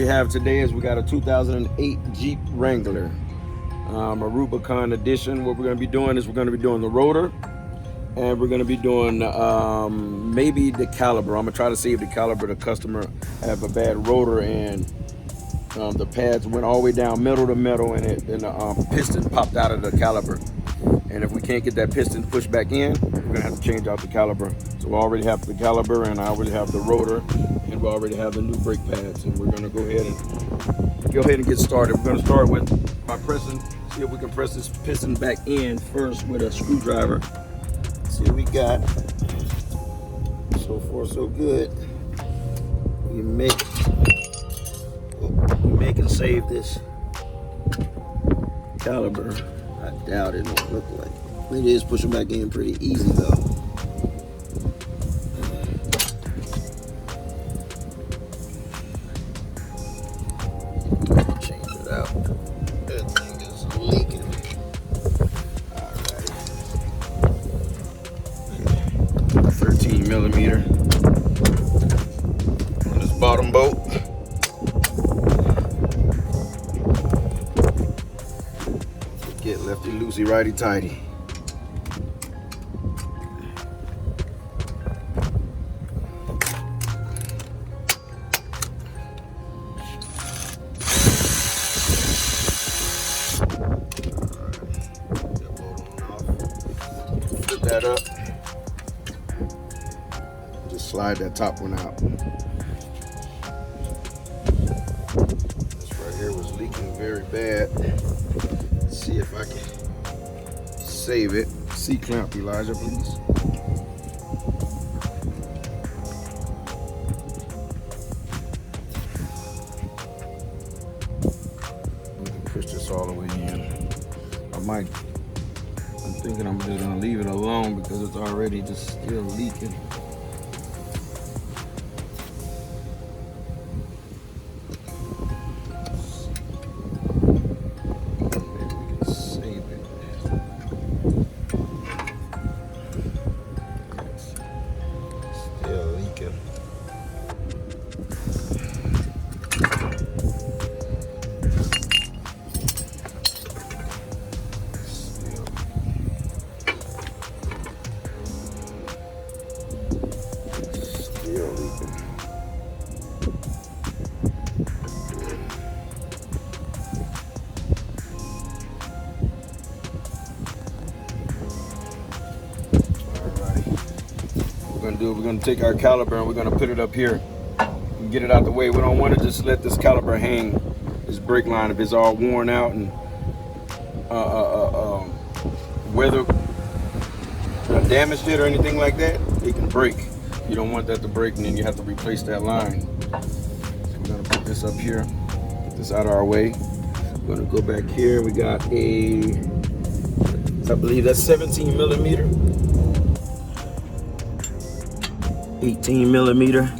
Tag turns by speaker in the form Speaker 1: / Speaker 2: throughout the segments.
Speaker 1: have today is we got a 2008 Jeep Wrangler, a Rubicon edition. What we're going to be doing is we're going to be doing the rotor, and we're going to be doing maybe the caliper. I'm going to try to save the caliper. The customer have a bad rotor, and the pads went all the way down metal to metal, and the piston popped out of the caliper. And if we can't get that piston pushed back in, we're going to have to change out the caliper. So we already have the caliper, and I already have the rotor, and we already have the new brake pads. And we're going to go ahead and get started. We're going to start by pressing, see if we can press this piston back in first with a screwdriver. See what we got. So far, so good. We make and save this caliper. I doubt it won't look like. It is pushing back in pretty easy though. Change it out. That thing is leaking. Alright. 13 millimeter on this bottom bolt. Get lefty loosey, righty tighty. Flip that up. Just slide that top one out. This right here was leaking very bad. See if I can save it. C-clamp, Elijah, please. Push this all the way in. I'm thinking I'm just gonna leave it alone because it's already just still leaking. We're going to take our caliper and we're going to put it up here and get it out the way. We don't want to just let this caliper hang, this brake line. If it's all worn out and weather damaged it or anything like that, it can break. You don't want that to break, and then you have to replace that line. So we're going to put this up here, get this out of our way. We're going to go back here. We got I believe that's 17 millimeter. 18 millimeter.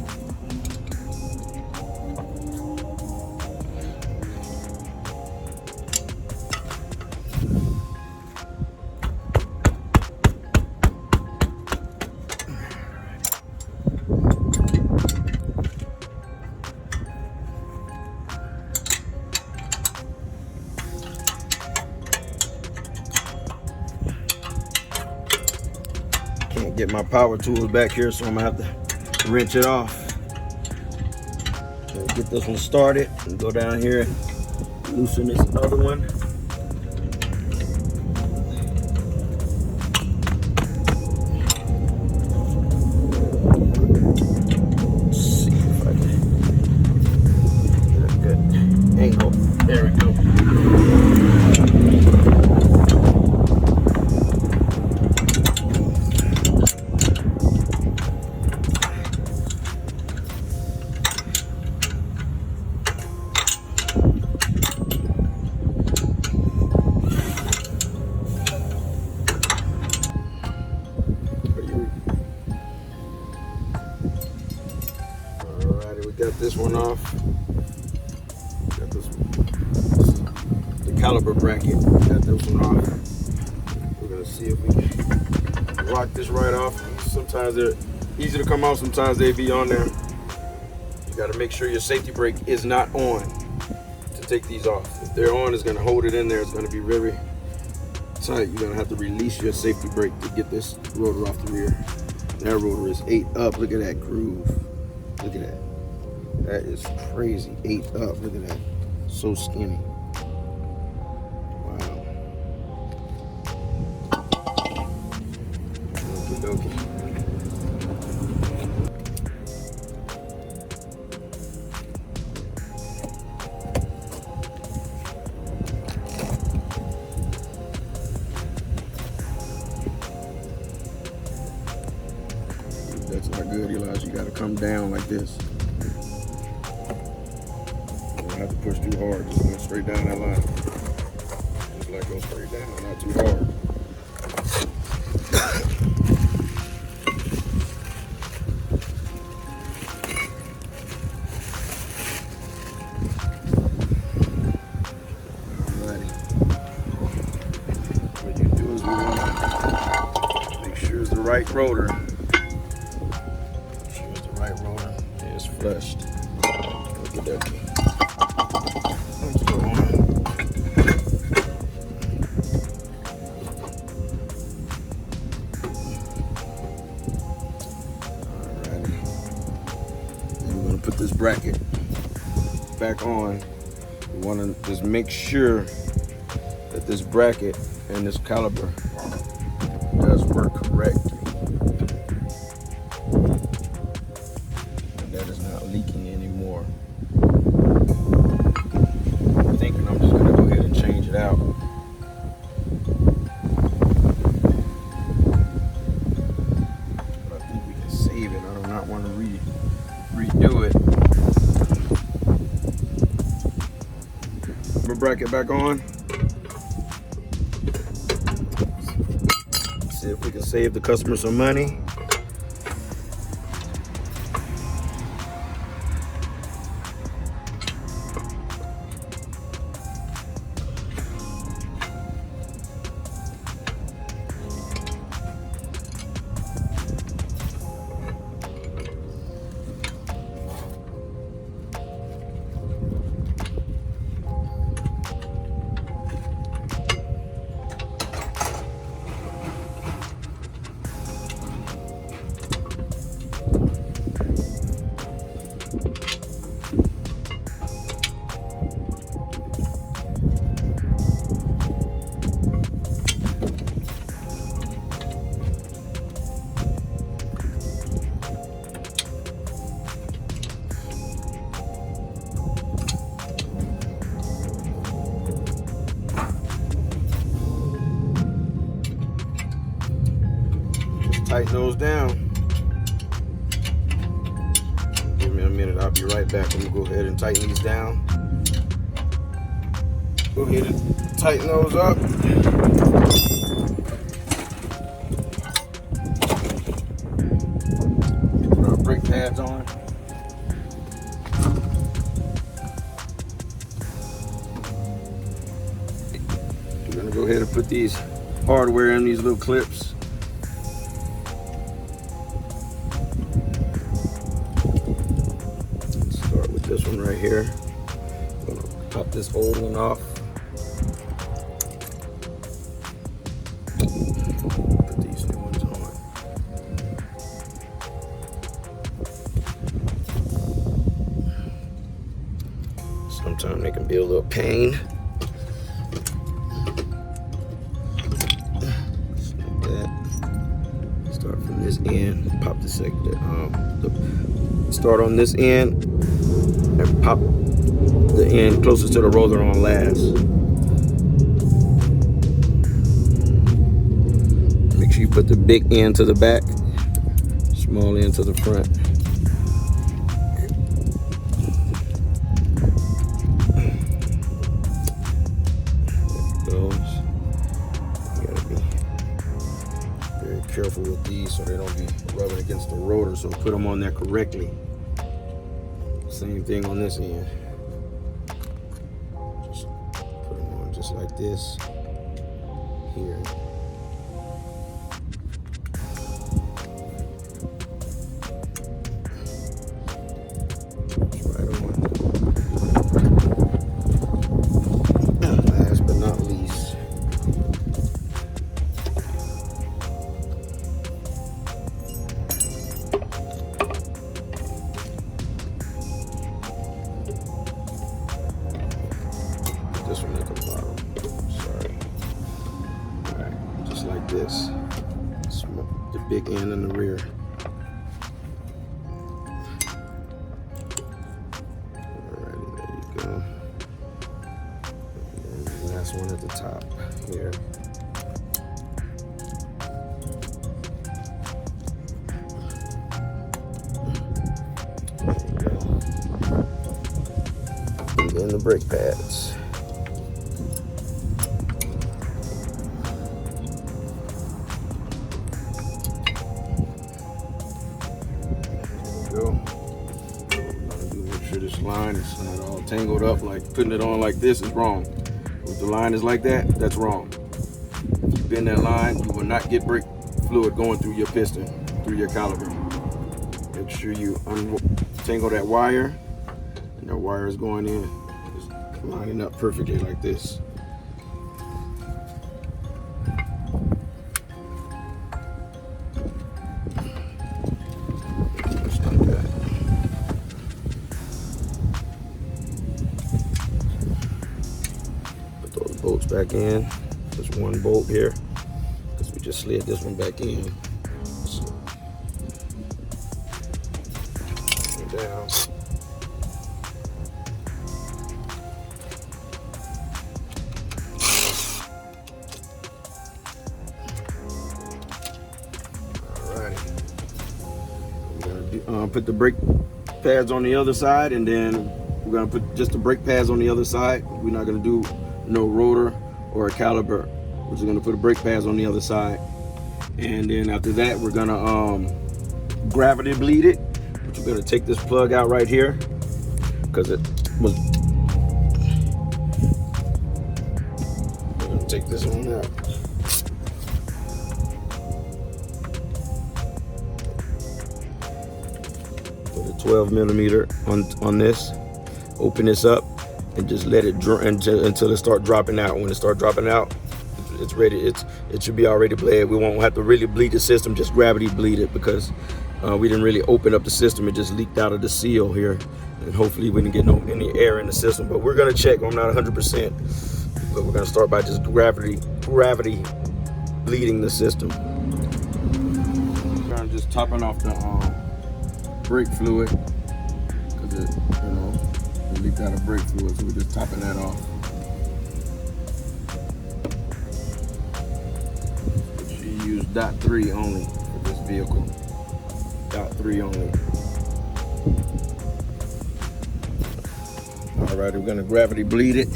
Speaker 1: Can't get my power tools back here, so I'm gonna have to wrench it off. Get this one started and go down here and loosen this other one. Let's see if I can get a good angle. There we go. Got this one off. Got this one. The caliper bracket. Got this one off. We're gonna see if we can rock this right off. Sometimes they're easy to come off. Sometimes they be on there. You got to make sure your safety brake is not on to take these off. If they're on, it's going to hold it in there. It's going to be very tight. You're going to have to release your safety brake to get this rotor off the rear. That rotor is 8 up. Look at that groove. Look at that. That is crazy. 8 up. Look at that. So skinny. Wow. Okie dokie. That's not good, Elijah. You got to come down like this. You don't have to push too hard. Just go straight down that line. Just like go straight down, not too hard. Alrighty. What you do is we want to make sure it's the right rotor. It's flushed. Look at that. Alrighty. Then we're going to put this bracket back on. We want to just make sure that this bracket and this caliper does work correctly. That is not leaking anymore. I'm thinking I'm just gonna go ahead and change it out. But I think we can save it. I do not want to redo it. Put my bracket back on. See if we can save the customer some money. Tighten those down. Give me a minute, I'll be right back. I'm gonna go ahead and tighten these down. Go ahead and tighten those up. Put our brake pads on. We're gonna go ahead and put these hardware in these little clips. This one right here. I'm gonna pop this old one off. Put these new ones on. Sometimes they can be a little pain. Just like that. Start from this end. Pop the start on this end. And pop the end closest to the rotor on last. Make sure you put the big end to the back, small end to the front. There it goes. You gotta be very careful with these so they don't be rubbing against the rotor, so put them on there correctly. Same thing on this end. Just put them on just like this here. big end in the rear. Alrighty, there you go. And the last one at the top here. There you go. And then the brake pads. Go. Make sure this line is not all tangled up. Like putting it on like this is wrong. If the line is like that, that's wrong. If you bend that line, you will not get brake fluid going through your piston, through your caliper. Make sure you untangle that wire, and that wire is going in, just lining up perfectly like this. Bolts back in. There's one bolt here because we just slid this one back in. So, down. Alrighty. We're gonna put the brake pads on the other side, and then we're gonna put just the brake pads on the other side. We're not gonna do no rotor or a caliper. We're just gonna put the brake pads on the other side, and then after that we're gonna gravity bleed it. But you're gonna take this plug out right here because it was. We're gonna take this one out. Put a 12 millimeter on this. Open this up and just let it until it start dropping out. When it start dropping out, it's ready. It should be already bled. We won't have to really bleed the system, just gravity bleed it, because we didn't really open up the system. It just leaked out of the seal here, and hopefully we didn't get any air in the system. But we're gonna check. I'm not 100%, but we're gonna start by just gravity bleeding the system. I'm just topping off the brake fluid because it, it leaked out of brake fluid, so we're just topping that off. She used .3 only for this vehicle. .3 only. Alright, we're gonna gravity bleed it.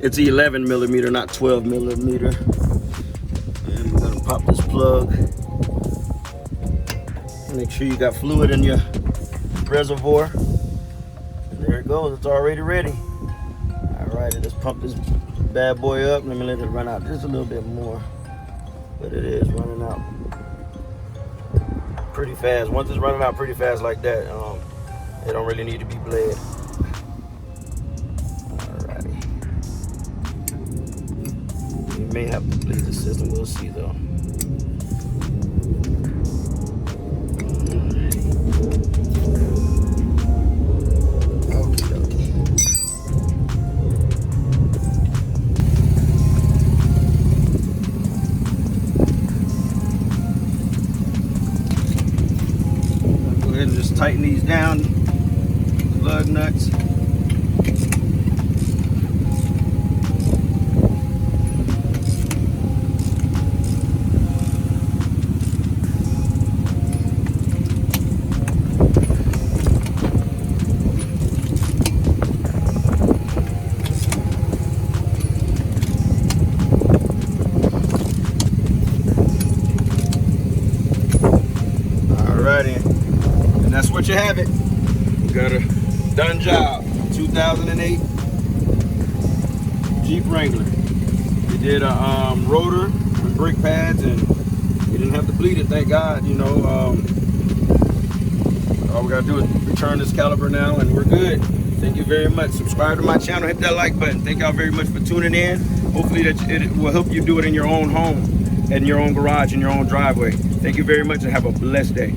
Speaker 1: It's 11 millimeter, not 12 millimeter. And we're gonna pop this plug. Make sure you got fluid in your reservoir. There it goes, it's already ready. Alright, let's pump this bad boy up. Let me let it run out just a little bit more. But it is running out pretty fast. Once it's running out pretty fast like that, it don't really need to be bled. Alrighty. You may have to bleed the system, we'll see though. And just tighten these down, lug nuts. Alrighty. And that's what you have it. We got a done job. 2008 Jeep Wrangler. We did a rotor with brake pads, and we didn't have to bleed it, thank God. All we gotta do is return this caliper now, and we're good. Thank you very much. Subscribe to my channel, hit that like button. Thank y'all very much for tuning in. Hopefully that it will help you do it in your own home, in your own garage, in your own driveway. Thank you very much, and have a blessed day.